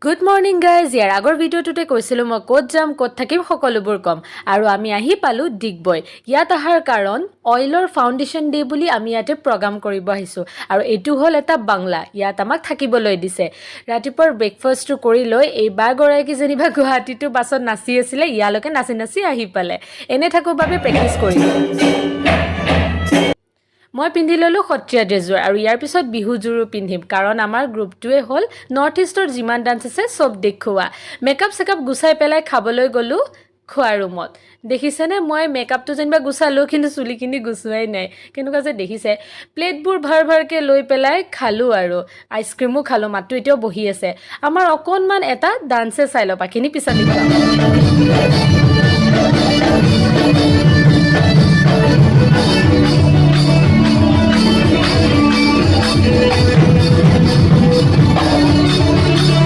Good morning guys. ইয়াৰ আগৰ ভিডিঅ'টোতে কৈছিলোঁ মই ক'ত যাম ক'ত থাকিম সকলোবোৰ ক'ম আৰু আমি আহি পালোঁ ডিগবৈ। ইয়াত অহাৰ কাৰণ অইলৰ ফাউণ্ডেশ্যন ডে' বুলি আমি ইয়াতে প্ৰগ্ৰাম কৰিব আহিছোঁ আৰু এইটো হ'ল এটা বাংলা। ইয়াত আমাক থাকিবলৈ দিছে। ৰাতিপুৱাৰ ব্ৰেকফাষ্টটো কৰি লৈ এই বাগৰাকী যেনিবা গুৱাহাটীটো বাছত নাচি আছিলে, ইয়ালৈকে নাচি নাচি আহি পালে। এনে থাকোঁ বাবে প্ৰেক্টিছ কৰিলোঁ। মই পিন্ধি ল'লোঁ সত্ৰীয়া ড্ৰেছযোৰ আৰু ইয়াৰ পিছত বিহুযোৰো পিন্ধিম, কাৰণ আমাৰ গ্ৰুপটোৱে হ'ল নৰ্থ ইষ্টৰ যিমান ডান্স আছে চব দেখুওৱা। মেকআপ চেকআপ গুচাই পেলাই খাবলৈ গ'লোঁ খোৱা ৰুমত। দেখিছেনে, মই মেকআপটো যেনিবা গুচালোঁ কিন্তু চুলিখিনি গুচোৱাই নাই। কেনেকুৱা যে দেখিছে। প্লেটবোৰ ভাৰ ভাৰকৈ লৈ পেলাই খালোঁ আৰু আইচক্ৰীমো খালোঁ। মাতটো এতিয়াও বহি আছে। আমাৰ অকণমান এটা ডান্সে চাই লওঁ, বাকীখিনি পিছত দেখুৱাম।